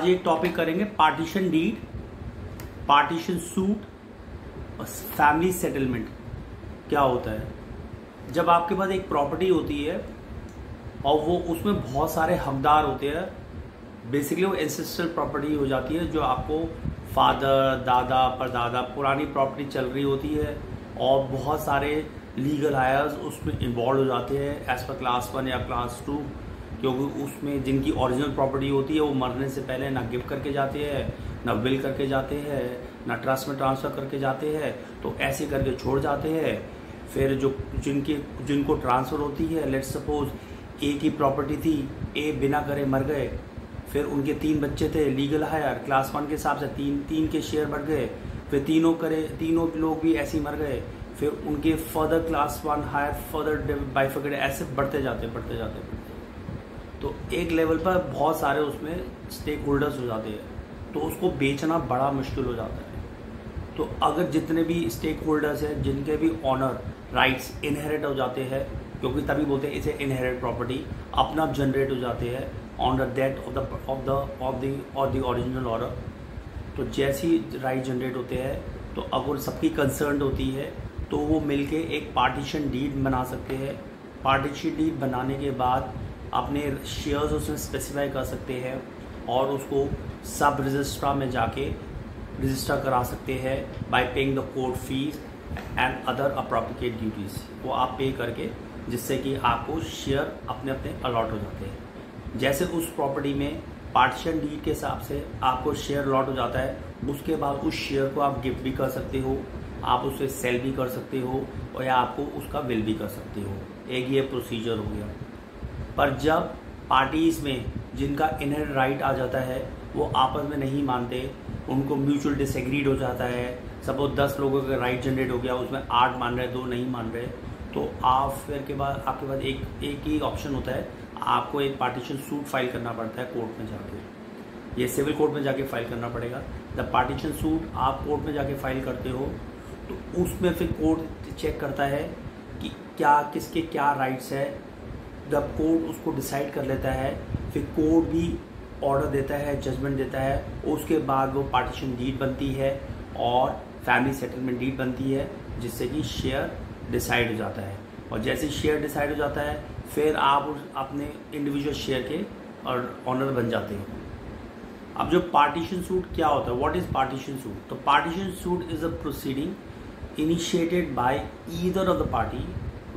आज एक टॉपिक करेंगे पार्टीशन डीड, पार्टीशन सूट और फैमिली सेटलमेंट क्या होता है। जब आपके पास एक प्रॉपर्टी होती है और वो उसमें बहुत सारे हकदार होते हैं, बेसिकली वो एंसेस्ट्रल प्रॉपर्टी हो जाती है जो आपको फादर, दादा, परदादा पुरानी प्रॉपर्टी चल रही होती है और बहुत सारे लीगल हायर्स उसमें इन्वॉल्व हो जाते हैं एज पर क्लास 1 या क्लास 2, क्योंकि उसमें जिनकी ओरिजिनल प्रॉपर्टी होती है वो मरने से पहले ना गिफ्ट करके जाते हैं, ना विल करके जाते हैं, ना ट्रस्ट में ट्रांसफ़र करके जाते हैं, तो ऐसे करके छोड़ जाते हैं। फिर जो जिनको ट्रांसफ़र होती है, लेट्स सपोज ए की प्रॉपर्टी थी, ए बिना करे मर गए, फिर उनके 3 बच्चे थे लीगल हायर, क्लास 1 के हिसाब से तीन के शेयर बढ़ गए, फिर तीनों लोग भी ऐसे ही मर गए, फिर उनके further class 1 higher further bifurcate, ऐसे बढ़ते जाते। तो एक लेवल पर बहुत सारे उसमें स्टेक होल्डर्स हो जाते हैं, तो उसको बेचना बड़ा मुश्किल हो जाता है। तो अगर जितने भी स्टेक होल्डर्स हैं जिनके भी ऑनर राइट्स इनहेरिट हो जाते हैं, क्योंकि तभी बोलते हैं इसे इनहेरिट प्रॉपर्टी, अपना जनरेट हो जाते हैं on the death of the original honour. तो जैसे ही राइट जनरेट होते हैं तो अगर सबकी कंसर्न होती है तो वो मिलके एक पार्टीशन डीड बना सकते हैं। पार्टीशन डीड बनाने के बाद अपने शेयर्स उसमें स्पेसिफाई कर सकते हैं और उसको सब रजिस्ट्रार में जाके रजिस्टर करा सकते हैं bye paying the court fees and other appropriate duties, वो आप पे करके, जिससे कि आपको शेयर अपने अपने अलॉट हो जाते हैं। जैसे उस प्रॉपर्टी में पार्टीशन डीड के हिसाब से आपको शेयर अलॉट हो जाता है, उसके बाद उस शेयर को आप गिफ्ट भी कर सकते हो, आप उसे सेल भी कर सकते हो और या आपको उसका विल भी कर सकते हो। एक ये प्रोसीजर हो गया। पर जब पार्टीज़ में जिनका इनहेरिट राइट आ जाता है वो आपस में नहीं मानते, उनको म्यूचुअल डिसएग्रीड हो जाता है, सपोज 10 लोगों का राइट जनरेट हो गया, उसमें 8 मान रहे, 2 नहीं मान रहे, तो आप फिर के बाद आपके पास एक ही ऑप्शन होता है, आपको एक पार्टीशन सूट फाइल करना पड़ता है कोर्ट में जाके। ये सिविल कोर्ट में जाके फाइल करना पड़ेगा। जब पार्टीशन सूट आप कोर्ट में जाके फाइल करते हो तो उसमें फिर कोर्ट चेक करता है कि क्या किसके क्या राइट्स है। जब कोर्ट उसको डिसाइड कर लेता है, फिर कोर्ट भी ऑर्डर देता है, जजमेंट देता है, उसके बाद वो पार्टीशन डीड बनती है और फैमिली सेटलमेंट डीड बनती है, जिससे कि शेयर डिसाइड हो जाता है। और जैसे शेयर डिसाइड हो जाता है फिर आप अपने इंडिविजुअल शेयर के और ऑनर बन जाते हैं। अब जो पार्टीशन सूट क्या होता है, व्हाट इज पार्टीशन सूट? तो partition suit is a proceeding initiated by either of the party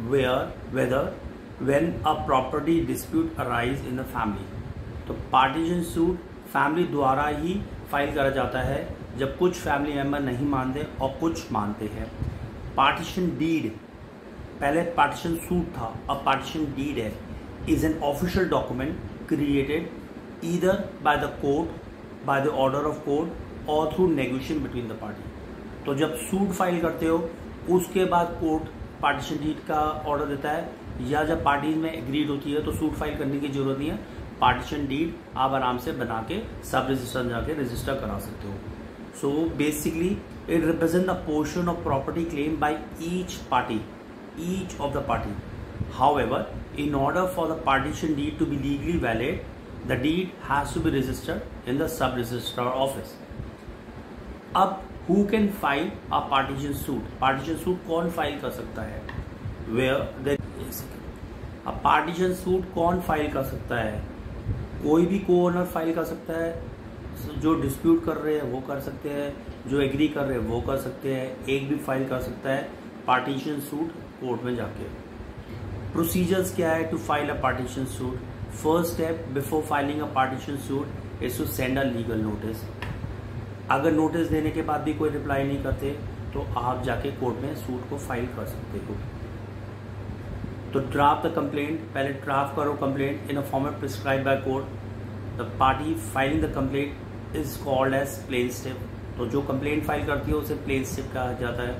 whether when a property dispute arise in the family। तो पार्टीशन सूट फैमिली द्वारा ही फाइल करा जाता है जब कुछ फैमिली मेंबर नहीं मानते और कुछ मानते हैं। पार्टीशन डीड, पहले पार्टीशन सूट था, अब पार्टीशन डीड है, is an official document created either by the court, by the order of court और through negotiation between the party. तो जब सूट फाइल करते हो उसके बाद कोर्ट पार्टीशन डीड का ऑर्डर देता है, या जब पार्टीज में एग्रीड होती है तो सूट फाइल करने की जरूरत नहीं है, पार्टीशन डीड आप आराम से बना के सब रजिस्टर में जाके रजिस्टर करा सकते हो। So basically it represent the portion of property claim by each of the party. However, in order for the partition deed to be legally valid, the deed has to be registered in the sub registrar office। अब who can file a partition suit? partition suit कौन file कर सकता है? अब partition suit कौन file कर सकता है? कोई भी को ओनर फाइल कर सकता है, जो डिस्प्यूट कर रहे हैं वो कर सकते हैं, जो एग्री कर रहे हैं वो कर सकते हैं, एक भी फाइल कर सकता है पार्टीशन सूट कोर्ट में जाके। प्रोसीजर्स क्या है to file a partition suit? First step before filing a partition suit is to send a legal notice. अगर नोटिस देने के बाद भी कोई रिप्लाई नहीं करते तो आप जाके कोर्ट में सूट को फाइल कर सकते हो। तो ड्राफ्ट द कंप्लेंट, पहले ड्राफ्ट करो complaint in a format prescribe by court. The party filing the complaint is called as plaintiff. तो जो कंप्लेंट फाइल करती है उसे प्लेन स्टिप कहा जाता है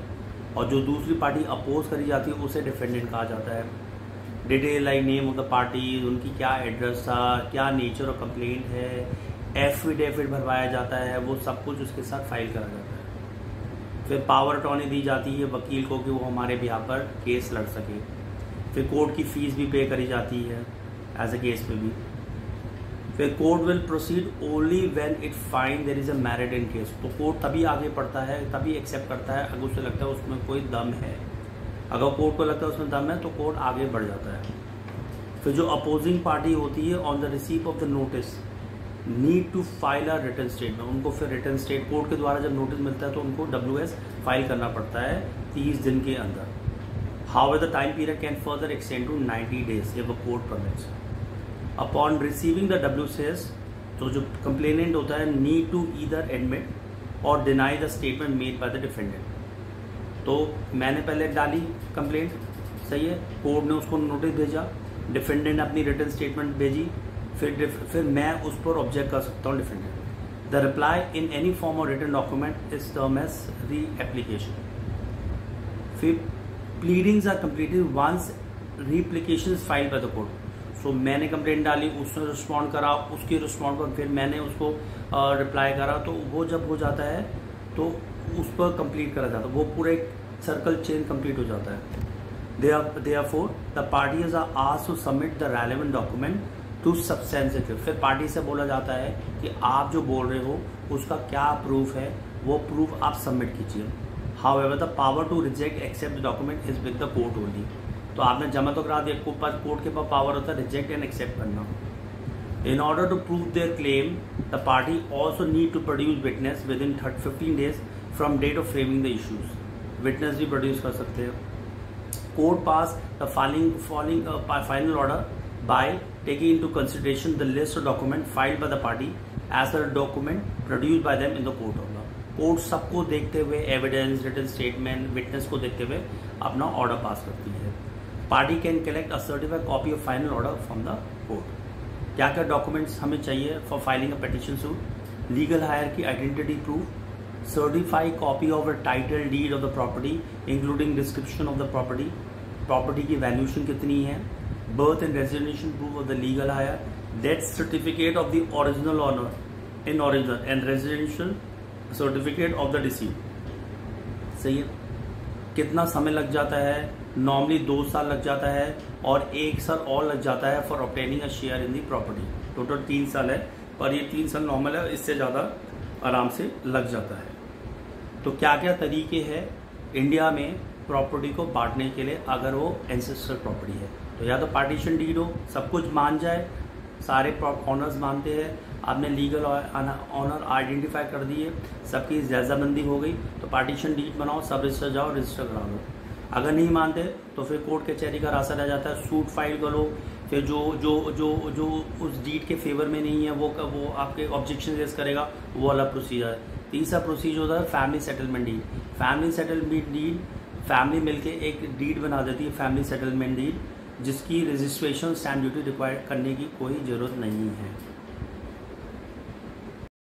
और जो दूसरी पार्टी अपोज करी जाती है उसे डिफेंडेंट कहा जाता है। Detail like name of the party, उनकी क्या एड्रेस था, क्या नेचर ऑफ कंप्लेंट है, एफिडेविट भरवाया जाता है, वो सब कुछ उसके साथ फाइल करा जाता है। फिर पावर अटॉर्नी दी जाती है वकील को कि वो हमारे बिहाफ पर केस लड़ सके। फिर कोर्ट की फीस भी पे करी जाती है एज ए केस पे भी। फिर court will proceed only when it find there is a merit in case. तो कोर्ट तभी आगे बढ़ता है, तभी एक्सेप्ट करता है अगर उसे लगता है उसमें कोई दम है। अगर कोर्ट को लगता है उसमें दम है तो कोर्ट आगे बढ़ जाता है। फिर जो अपोजिंग पार्टी होती है on the receive of the notice need to file a written statement, उनको फिर रिटन स्टेट कोर्ट के द्वारा जब नोटिस मिलता है तो उनको WS फाइल करना पड़ता है 30 दिन के अंदर। However the time period can further extend to 90 days if the court permits. Upon receiving the WCS, तो जो कंप्लेनेंट होता है नीड टू ईदर एडमिट और deny the statement made by the defendant. तो मैंने पहले डाली कंप्लेंट, सही है, कोर्ट ने उसको नोटिस भेजा, डिफेंडेंट अपनी रिटन स्टेटमेंट भेजी, फिर मैं उस पर ऑब्जेक्ट कर सकता हूँ defendant. The reply in any form of written document is term as replication. फिर pleadings are completed once replication file by the court. So मैंने कंप्लेंट डाली, उसने रिस्पॉन्ड करा, उसकी रिस्पॉन्ड पर फिर मैंने उसको रिप्लाई करा, तो वो जब हो जाता है तो उस पर कंप्लीट करा जाता है, वो पूरा एक सर्कल चेन कंप्लीट हो जाता है। Therefore, the parties are asked to submit the relevant document to substantive। फिर पार्टी से बोला जाता है कि आप जो बोल रहे हो उसका क्या प्रूफ है, वो प्रूफ आप सबमिट कीजिए। However, the power to reject accept the document is with the court only। तो आपने जमा तो करा दिया, कोर्ट के पास पावर होता है रिजेक्ट एंड एक्सेप्ट करना। In order to prove their claim, the party also need to produce witness within 15 days from date of framing the issues। Witness भी प्रोड्यूस कर सकते हैं। Court pass the final order by taking into consideration the list of document filed by the party as a document produced by them in the court of law। Court सबको देखते हुए, evidence, written statement, witness को देखते हुए अपना order pass करती है। Party can collect a certified copy of final order from the court. क्या क्या डॉक्यूमेंट्स हमें चाहिए for filing a petition suit? Legal heir की identity proof, certified copy of a title deed of the property including description of the property की valuation कितनी है, birth and resignation proof of the legal hire, death certificate of the original owner in original and resignation certificate of the deceased। सही है। कितना समय लग जाता है? नॉर्मली 2 साल लग जाता है और 1 साल और लग जाता है for obtaining a share in the property. Total 3 साल है, पर ये 3 साल नॉर्मल है, इससे ज़्यादा आराम से लग जाता है। तो क्या क्या तरीके हैं इंडिया में प्रॉपर्टी को बांटने के लिए अगर वो एंसेस्ट्रल प्रॉपर्टी है? तो या तो पार्टीशन डीड हो, सब कुछ मान जाए, सारे ऑनर्स मानते हैं, आपने लीगल ऑनर आइडेंटिफाई कर दिए, सबकी जायजाबंदी हो गई, तो पार्टीशन डीड बनाओ, सब रजिस्टर जाओ, रजिस्टर करा लो। अगर नहीं मानते तो फिर कोर्ट कचहरी का रास्ता रह जाता है, सूट फाइल करो, फिर जो जो जो जो उस डीड के फेवर में नहीं है वो आपके ऑब्जेक्शन रेज करेगा, वो वाला प्रोसीजर है। तीसरा प्रोसीजर होता है family settlement deed. Family settlement deed family मिलके एक डीड बना देती है, फैमिली सेटलमेंट डीड, जिसकी रजिस्ट्रेशन स्टैम्प ड्यूटी रिक्वायर करने की कोई ज़रूरत नहीं है।